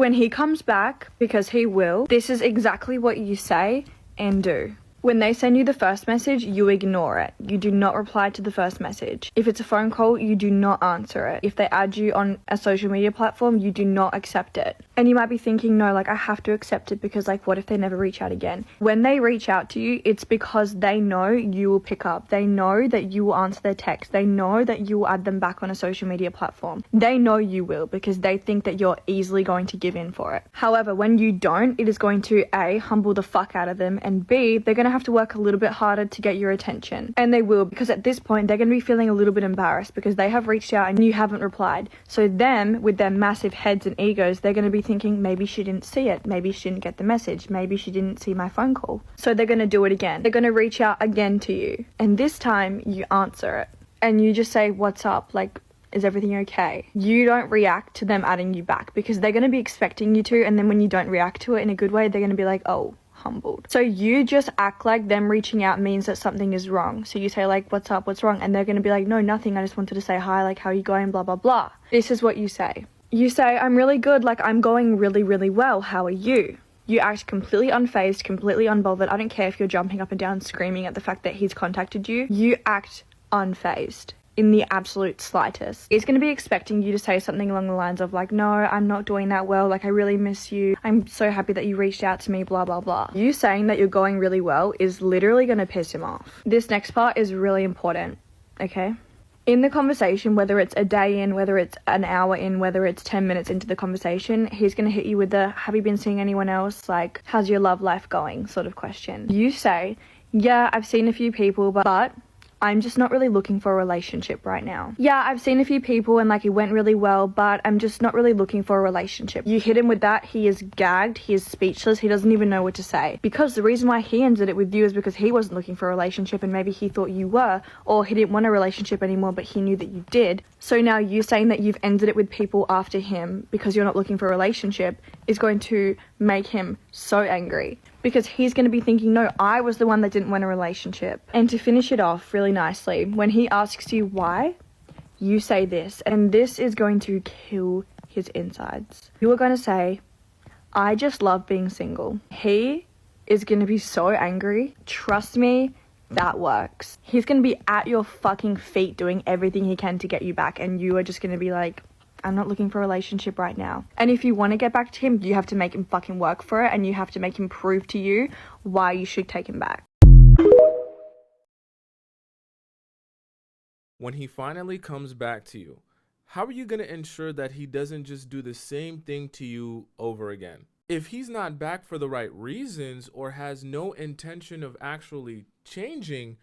When he comes back, because he will, this is exactly what you say and do. When they send you the first message, you ignore it. You do not reply to the first message. If it's a phone call, you do not answer it. If they add you on a social media platform, you do not accept it. And you might be thinking, no, like I have to accept it because like what if they never reach out again? When they reach out to you, it's because they know you will pick up. They know that you will answer their text. They know that you will add them back on a social media platform. They know you will because they think that you're easily going to give in for it. However, when you don't, it is going to A, humble the fuck out of them, and B, they're going to have to work a little bit harder to get your attention. And they will, because at this point they're going to be feeling a little bit embarrassed because they have reached out and you haven't replied. So them, with their massive heads and egos, they're going to be thinking, maybe she didn't see it, maybe she didn't get the message, maybe she didn't see my phone call. So they're going to do it again. They're going to reach out again to you, and this time you answer it and you just say, what's up, like, is everything okay? You don't react to them adding you back because they're going to be expecting you to, and then when you don't react to it in a good way, they're going to be like, oh, humbled. So you just act like them reaching out means that something is wrong. So you say like, what's up, what's wrong? And they're going to be like, no, nothing, I just wanted to say hi, like, how are you going, blah blah blah. This is what you say. You say, I'm really good, like I'm going really really well, how are you? You act completely unfazed, completely unbothered. I don't care if you're jumping up and down screaming at the fact that he's contacted you. You act unfazed in the absolute slightest. He's going to be expecting you to say something along the lines of like, no, I'm not doing that well, like I really miss you, I'm so happy that you reached out to me, blah blah blah. You saying that you're going really well is literally going to piss him off. This next part is really important, okay? In the conversation, whether it's a day in, whether it's an hour in, whether it's 10 minutes into the conversation, he's going to hit you with the, have you been seeing anyone else, like, how's your love life going, sort of question. You say, yeah, I've seen a few people, but I'm just not really looking for a relationship right now. Yeah, I've seen a few people and like it went really well, but I'm just not really looking for a relationship. You hit him with that, he is gagged, he is speechless, he doesn't even know what to say. Because the reason why he ended it with you is because he wasn't looking for a relationship and maybe he thought you were, or he didn't want a relationship anymore but he knew that you did. So now you saying that you've ended it with people after him because you're not looking for a relationship is going to make him so angry. Because he's going to be thinking, no, I was the one that didn't want a relationship. And to finish it off really nicely, when he asks you why, you say this, and this is going to kill his insides. You are going to say, I just love being single. He is going to be so angry. Trust me, that works. He's going to be at your fucking feet doing everything he can to get you back, and you are just going to be like, I'm not looking for a relationship right now. And if you want to get back to him, you have to make him fucking work for it, and you have to make him prove to you why you should take him back. When he finally comes back to you, how are you going to ensure that he doesn't just do the same thing to you over again? If he's not back for the right reasons or has no intention of actually changing,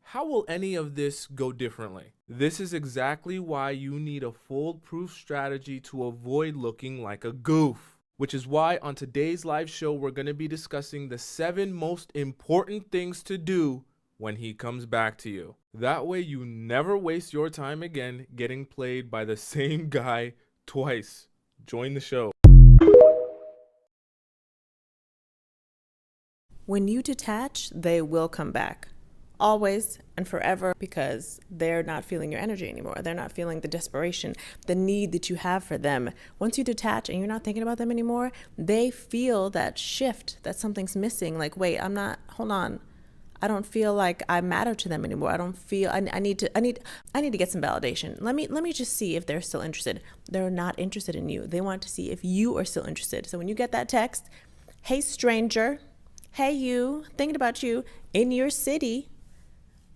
how will any of this go differently? This is exactly why you need a foolproof strategy to avoid looking like a goof. Which is why on today's live show, we're going to be discussing the 7 most important things to do when he comes back to you. That way you never waste your time again getting played by the same guy twice. Join the show. When you detach, they will come back. Always and forever, because they're not feeling your energy anymore. They're not feeling the desperation, the need that you have for them. Once you detach and you're not thinking about them anymore, they feel that shift, that something's missing. Like, wait, hold on. I don't feel like I matter to them anymore. I don't feel, I need to get some validation. Let me just see if they're still interested. They're not interested in you. They want to see if you are still interested. So when you get that text, hey stranger, hey you, thinking about you in your city,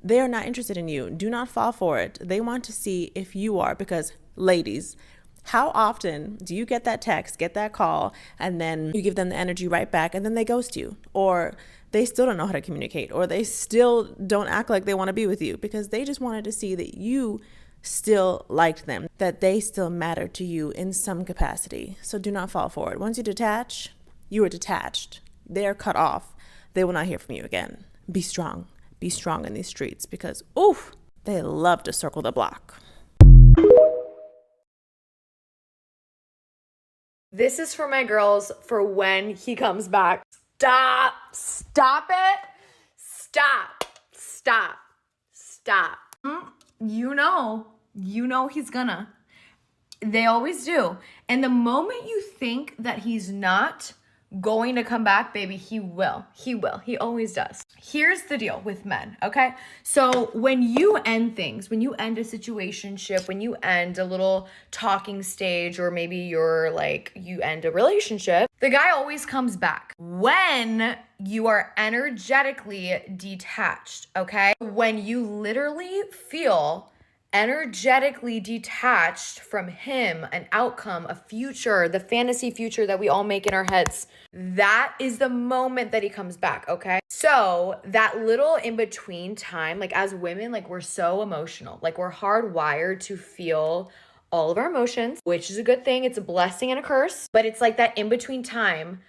they are not interested in you. Do not fall for it. They want to see if you are, because ladies, how often do you get that text, get that call, and then you give them the energy right back and then they ghost you, or they still don't know how to communicate, or they still don't act like they want to be with you because they just wanted to see that you still liked them, that they still matter to you in some capacity. So do not fall for it. Once you detach, you are detached. They are cut off. They will not hear from you again. Be strong. Be strong in these streets because, oof, they love to circle the block. This is for my girls for when he comes back. Stop it. Stop. You know he's gonna. They always do. And the moment you think that he's not going to come back, baby, he will. He will. He always does. Here's the deal with men, okay? So when you end things, when you end a situationship, when you end a little talking stage, or maybe you end a relationship, the guy always comes back when you are energetically detached, okay? When you literally feel energetically detached from him, an outcome, a future, the fantasy future that we all make in our heads, that is the moment that he comes back, okay? So that little in-between time, like as women, like we're so emotional, like we're hardwired to feel all of our emotions, which is a good thing. It's a blessing and a curse, but it's like that in-between time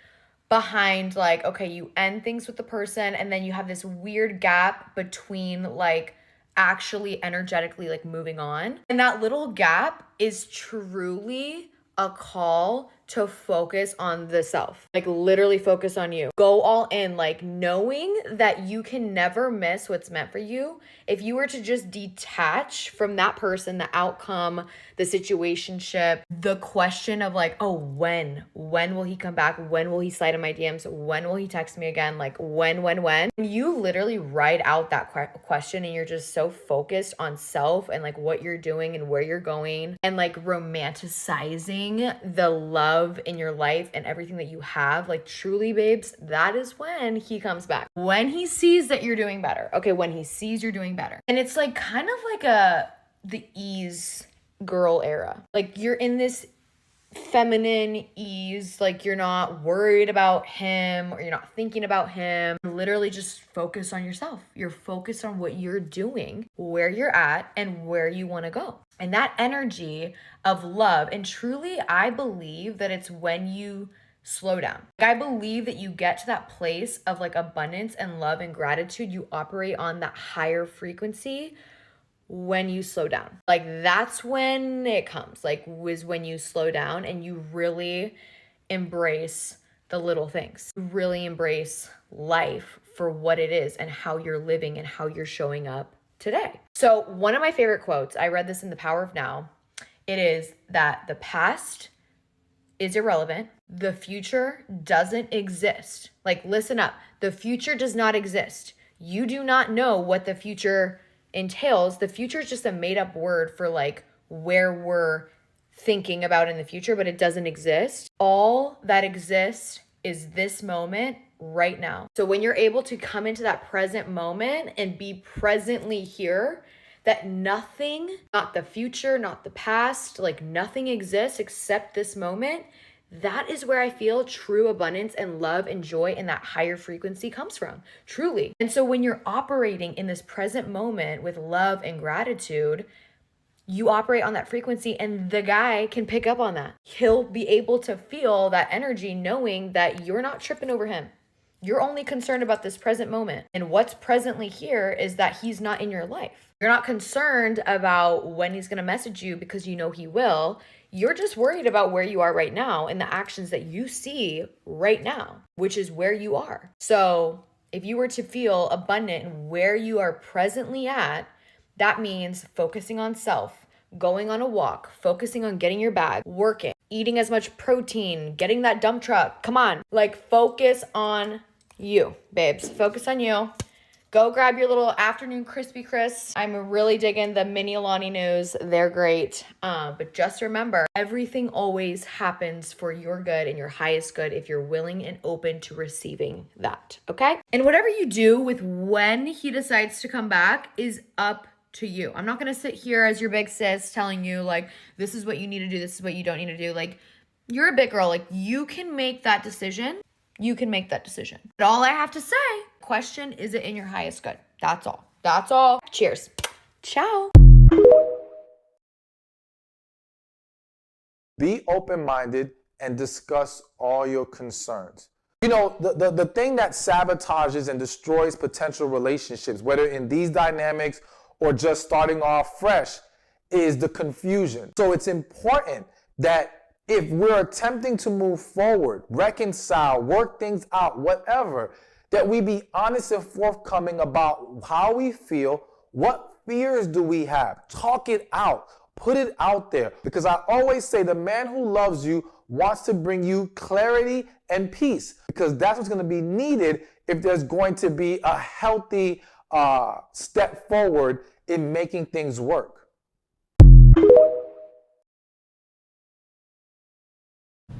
behind like, okay, you end things with the person and then you have this weird gap between like actually energetically like moving on. And that little gap is truly a call to focus on the self, like literally focus on you. Go all in, like knowing that you can never miss what's meant for you. If you were to just detach from that person, the outcome, the situationship, the question of like, oh, when will he come back? When will he slide in my DMs? When will he text me again? Like when? You literally write out that question and you're just so focused on self and like what you're doing and where you're going and like romanticizing the love in your life and everything that you have, like truly, babes, that is when he comes back. When he sees that you're doing better. Okay, when he sees you're doing better. And it's like kind of like the ease girl era. Like you're in this feminine ease, like you're not worried about him or you're not thinking about him. Literally just focus on yourself. You're focused on what you're doing, where you're at, and where you want to go. And that energy of love, and truly, I believe that it's when you slow down. Like, I believe that you get to that place of like abundance and love and gratitude. You operate on that higher frequency when you slow down. Like that's when it comes, like was when you slow down and you really embrace the little things, really embrace life for what it is and how you're living and how you're showing up today. So one of my favorite quotes, I read this in The Power of Now. It is that the past is irrelevant. The future doesn't exist. Like, listen up. The future does not exist. You do not know what the future entails. The future is just a made up word for like where we're thinking about in the future, but it doesn't exist. All that exists is this moment right now. So when you're able to come into that present moment and be presently here, that nothing, not the future, not the past, like nothing exists except this moment, that is where I feel true abundance and love and joy and that higher frequency comes from, truly. And so when you're operating in this present moment with love and gratitude, you operate on that frequency and the guy can pick up on that. He'll be able to feel that energy knowing that you're not tripping over him. You're only concerned about this present moment. And what's presently here is that he's not in your life. You're not concerned about when he's going to message you because you know he will. You're just worried about where you are right now and the actions that you see right now, which is where you are. So if you were to feel abundant in where you are presently at, that means focusing on self, going on a walk, focusing on getting your bag, working, eating as much protein, getting that dump truck. Come on, like focus on you, babes. Focus on you. Go grab your little afternoon crispy crisps. I'm really digging the mini Alani news. They're great. But just remember, everything always happens for your good and your highest good if you're willing and open to receiving that, okay? And whatever you do with when he decides to come back is up to you. I'm not going to sit here as your big sis telling you like, this is what you need to do. This is what you don't need to do. Like, you're a big girl. Like, you can make that decision. You can make that decision. But all I have to say, question, is it in your highest good? That's all. That's all. Cheers. Ciao. Be open-minded and discuss all your concerns. You know, the thing that sabotages and destroys potential relationships, whether in these dynamics or just starting off fresh, is the confusion. So it's important that if we're attempting to move forward, reconcile, work things out, whatever, that we be honest and forthcoming about how we feel, what fears do we have, talk it out, Put it out there, because I always say the man who loves you wants to bring you clarity and peace, because that's what's going to be needed if there's going to be a healthy step forward in making things work.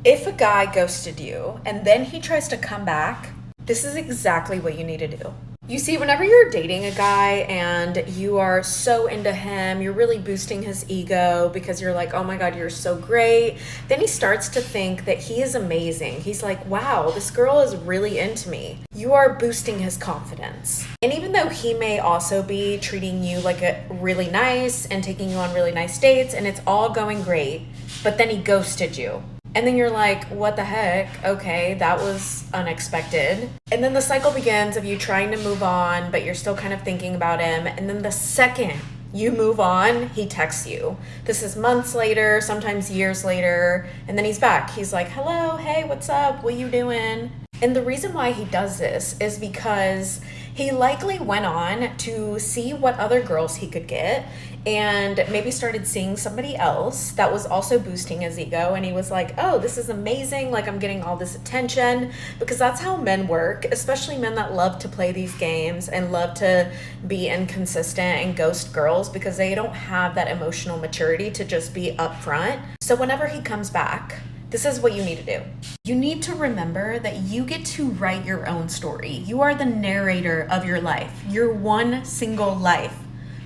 If a guy ghosted you and then he tries to come back, this is exactly what you need to do. You see, whenever you're dating a guy and you are so into him, you're really boosting his ego because you're like, oh my God, you're so great. Then he starts to think that he is amazing. He's like, wow, this girl is really into me. You are boosting his confidence. And even though he may also be treating you like a really nice and taking you on really nice dates and it's all going great, but then he ghosted you. And then you're like, what the heck? Okay, that was unexpected. And then the cycle begins of you trying to move on, but you're still kind of thinking about him. And then the second you move on, he texts you. This is months later, sometimes years later. And then he's back. He's like, hello, hey, what's up? What you doing? And the reason why he does this is because he likely went on to see what other girls he could get and maybe started seeing somebody else that was also boosting his ego. And he was like, oh, this is amazing. Like, I'm getting all this attention, because that's how men work, especially men that love to play these games and love to be inconsistent and ghost girls, because they don't have that emotional maturity to just be upfront. So whenever he comes back, this is what you need to do. You need to remember that you get to write your own story. You are the narrator of your life, your one single life.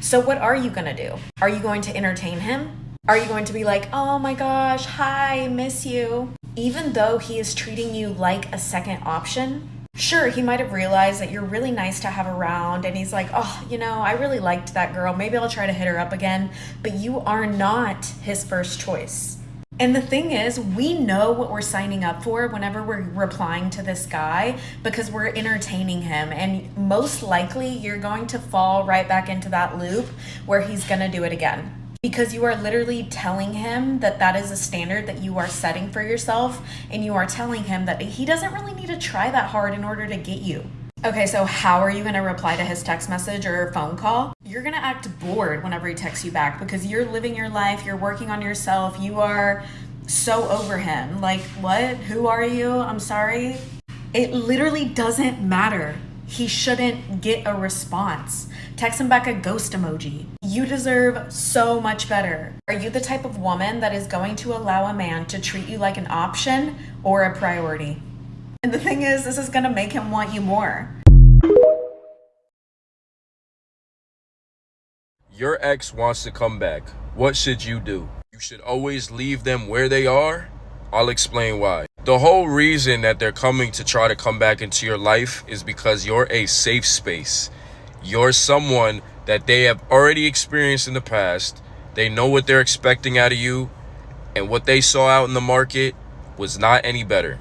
So what are you gonna do? Are you going to entertain him? Are you going to be like, oh my gosh, hi, miss you? Even though he is treating you like a second option, sure, he might have realized that you're really nice to have around and he's like, oh, you know, I really liked that girl. Maybe I'll try to hit her up again. But you are not his first choice. And the thing is, we know what we're signing up for whenever we're replying to this guy, because we're entertaining him. And most likely you're going to fall right back into that loop where he's going to do it again. Because you are literally telling him that that is a standard that you are setting for yourself. And you are telling him that he doesn't really need to try that hard in order to get you. Okay, so how are you going to reply to his text message or phone call? You're going to act bored whenever he texts you back, because you're living your life, you're working on yourself, you are so over him. Like, what? Who are you? I'm sorry. It literally doesn't matter. He shouldn't get a response. Text him back a ghost emoji. You deserve so much better. Are you the type of woman that is going to allow a man to treat you like an option or a priority? And the thing is, this is going to make him want you more. Your ex wants to come back. What should you do? You should always leave them where they are. I'll explain why. The whole reason that they're coming to try to come back into your life is because you're a safe space. You're someone that they have already experienced in the past. They know what they're expecting out of you, and what they saw out in the market was not any better.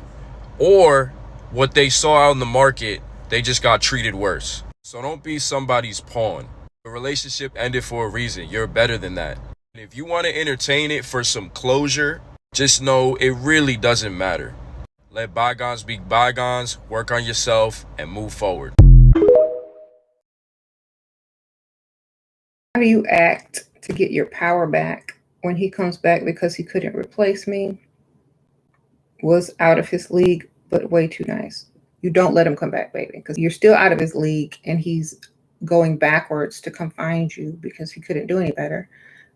Or what they saw out in the market, they just got treated worse. So don't be somebody's pawn. The relationship ended for a reason. You're better than that. And if you want to entertain it for some closure, just know it really doesn't matter. Let bygones be bygones, work on yourself, and move forward. How do you act to get your power back when he comes back because he couldn't replace me? Was out of his league, but way too nice. You don't let him come back, baby, because you're still out of his league and he's going backwards to come find you because he couldn't do any better.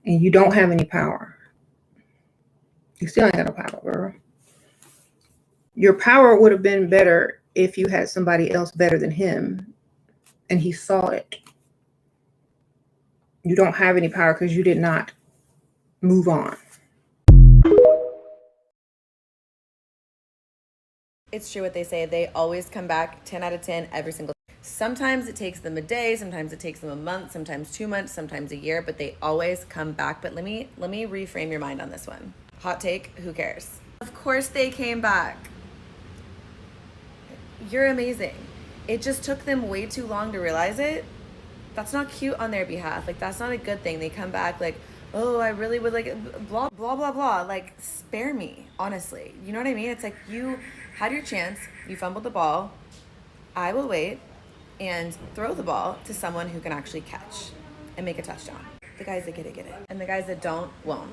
And you don't have any power. You still ain't got no power, girl. Your power would have been better if you had somebody else better than him and he saw it. You don't have any power because you did not move on. It's true what they say. They always come back 10 out of 10 every single time. Sometimes it takes them a day, sometimes it takes them a month, sometimes 2 months, sometimes a year, but they always come back. But let me reframe your mind on this one. Hot take, who cares? Of course they came back. You're amazing. It just took them way too long to realize it. That's not cute on their behalf. Like, that's not a good thing. They come back like, oh, I really would like blah, blah, blah, blah. Like, spare me, honestly. You know what I mean? It's like, you had your chance, you fumbled the ball. I will wait and throw the ball to someone who can actually catch and make a touchdown. The guys that get it. And the guys that don't, won't.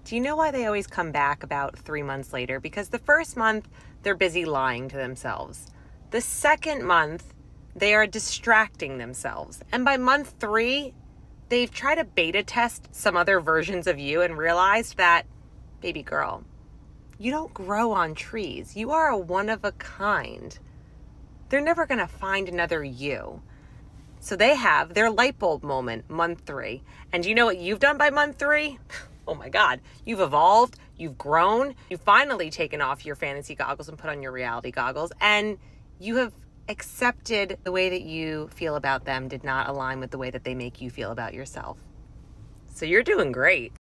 Do you know why they always come back about 3 months later? Because the first month, they're busy lying to themselves. The second month, they are distracting themselves. And by month 3, they've tried to beta test some other versions of you and realized that, baby girl, you don't grow on trees. You are a one of a kind. They're never going to find another you. So they have their light bulb moment, month 3. And do you know what you've done by month 3? Oh my God, you've evolved, you've grown, you've finally taken off your fantasy goggles and put on your reality goggles, and you have accepted the way that you feel about them did not align with the way that they make you feel about yourself. So you're doing great.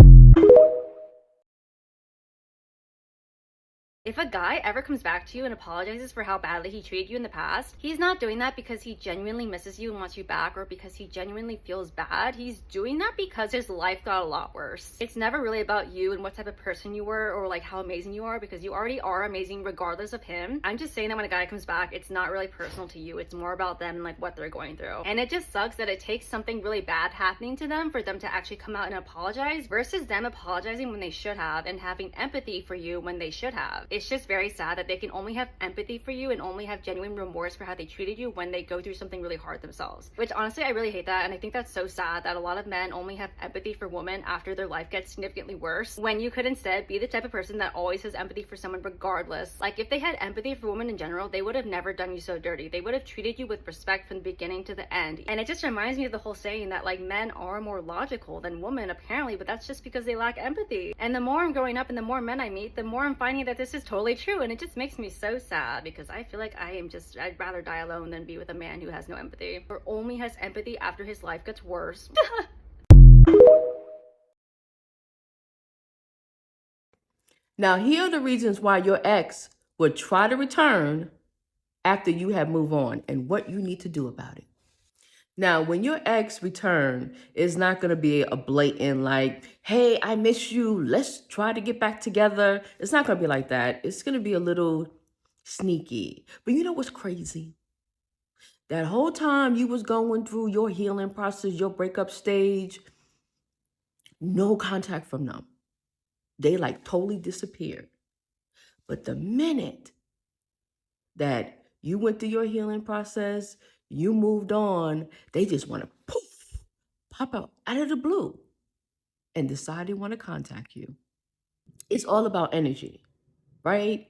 If a guy ever comes back to you and apologizes for how badly he treated you in the past, he's not doing that because he genuinely misses you and wants you back or because he genuinely feels bad. He's doing that because his life got a lot worse. It's never really about you and what type of person you were or like how amazing you are, because you already are amazing regardless of him. I'm just saying that when a guy comes back, it's not really personal to you. It's more about them and like what they're going through. And it just sucks that it takes something really bad happening to them for them to actually come out and apologize versus them apologizing when they should have and having empathy for you when they should have. It's just very sad that they can only have empathy for you and only have genuine remorse for how they treated you when they go through something really hard themselves. Which honestly, I really hate that, and I think that's so sad that a lot of men only have empathy for women after their life gets significantly worse, when you could instead be the type of person that always has empathy for someone regardless. Like, if they had empathy for women in general, they would have never done you so dirty. They would have treated you with respect from the beginning to the end. And it just reminds me of the whole saying that like men are more logical than women apparently, but that's just because they lack empathy. And the more I'm growing up and the more men I meet, the more I'm finding that this is totally true, and it just makes me so sad because I feel like I'd rather die alone than be with a man who has no empathy or only has empathy after his life gets worse. Now, here are the reasons why your ex would try to return after you have moved on and what you need to do about it. Now, when your ex return, it's not going to be a blatant like, hey, I miss you, let's try to get back together. It's not going to be like that. It's going to be a little sneaky. But you know what's crazy? That whole time you was going through your healing process, your breakup stage, no contact from them. They like totally disappeared. But the minute that you went through your healing process, you moved on, they just want to poof, pop out of the blue and decide they want to contact you. It's all about energy, right?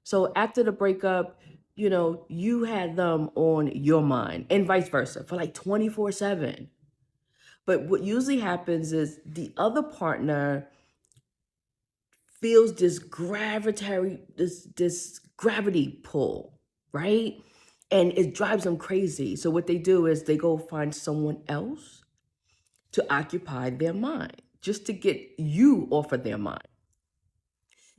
So after the breakup, you know, you had them on your mind and vice versa for like 24/7. But what usually happens is the other partner feels this gravity pull, right? And it drives them crazy. So what they do is they go find someone else to occupy their mind, just to get you off of their mind.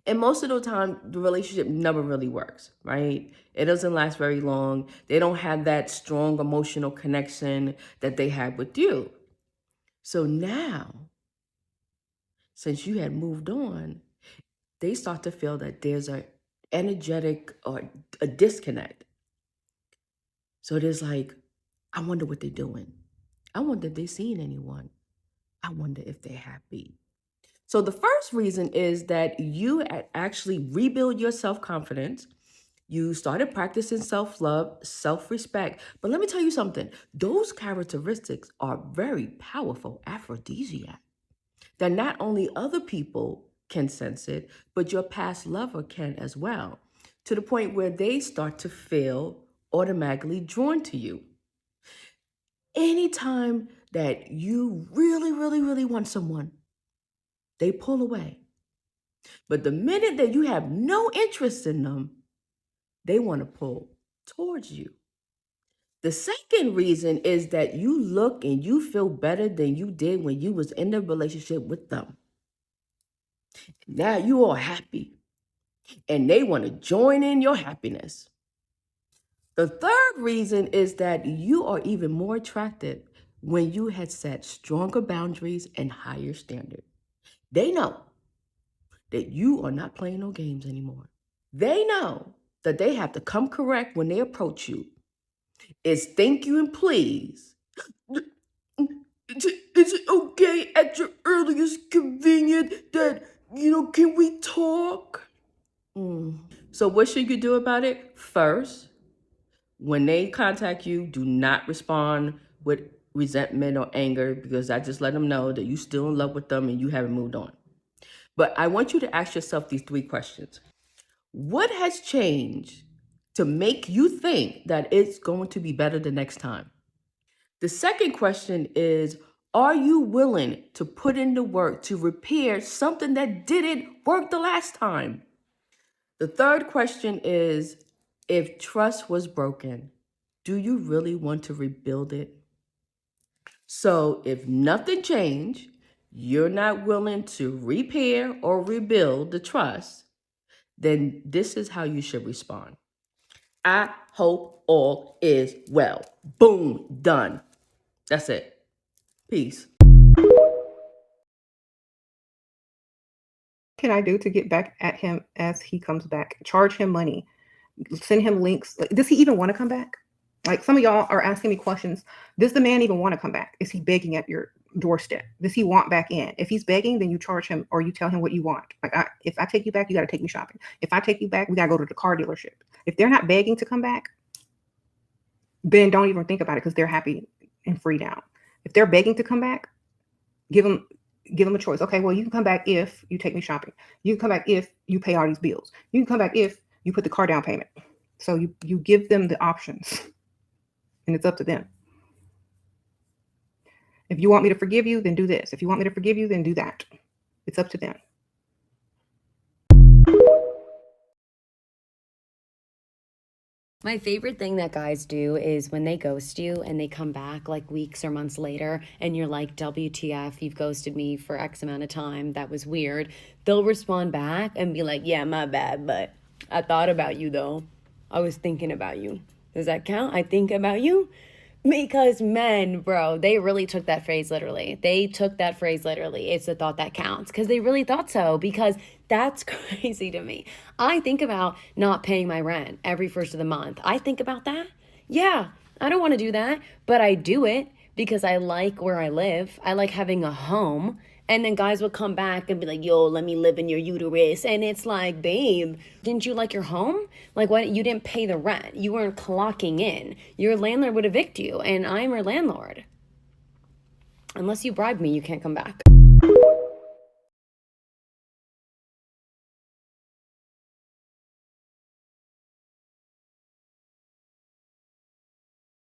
And most of the time, the relationship never really works, right? It doesn't last very long. They don't have that strong emotional connection that they had with you. So now, since you had moved on, they start to feel that there's a energetic or a disconnect. So there's like, I wonder what they're doing. I wonder if they've seen anyone. I wonder if they're happy. So the first reason is that you actually rebuild your self-confidence. You started practicing self-love, self-respect. But let me tell you something. Those characteristics are very powerful aphrodisiac that not only other people can sense it, but your past lover can as well, to the point where they start to feel automatically drawn to you. Anytime that you really, really, really want someone, they pull away. But the minute that you have no interest in them, they want to pull towards you. The second reason is that you look and you feel better than you did when you was in the relationship with them. Now you are happy and they want to join in your happiness. The third reason is that you are even more attractive when you had set stronger boundaries and higher standards. They know that you are not playing no games anymore. They know that they have to come correct when they approach you. It's thank you and please. Is it okay at your earliest convenience that, can we talk? So what should you do about it? First, when they contact you, do not respond with resentment or anger, because I just let them know that you still in love with them and you haven't moved on. But I want you to ask yourself these 3 questions. What has changed to make you think that it's going to be better the next time? The second question is, are you willing to put in the work to repair something that didn't work the last time? The third question is, if trust was broken, do you really want to rebuild it? So if nothing changed, you're not willing to repair or rebuild the trust, then this is how you should respond. I hope all is well. Boom, done. That's it. Peace. Can I do to get back at him as he comes back? Charge him money. Send him links. Like, does he even want to come back? Like, some of y'all are asking me questions. Does the man even want to come back? Is he begging at your doorstep? Does he want back in? If he's begging, then you charge him, or you tell him what you want. Like, if I take you back, you got to take me shopping. If I take you back, we got to go to the car dealership. If they're not begging to come back, then don't even think about it, because they're happy and free now. If they're begging to come back, give them a choice. Okay, well, you can come back if you take me shopping. You can come back if you pay all these bills. You can come back if you put the car down payment. So you give them the options, and it's up to them. If you want me to forgive you, then do this. If you want me to forgive you, then do that. It's up to them. My favorite thing that guys do is when they ghost you and they come back like weeks or months later and you're like, WTF, you've ghosted me for X amount of time. That was weird. They'll respond back and be like, yeah, my bad, but I thought about you though. I was thinking about you. Does that count? I think about you? Because men, bro, they really took that phrase literally. It's the thought that counts, because they really thought so, because that's crazy to me. I think about not paying my rent every first of the month. I think about that. Yeah, I don't want to do that, but I do it because I like where I live. I like having a home. And then guys would come back and be like, yo, let me live in your uterus. And it's like, babe, didn't you like your home? Like, what? You didn't pay the rent. You weren't clocking in. Your landlord would evict you, and I'm your landlord. Unless you bribe me, you can't come back.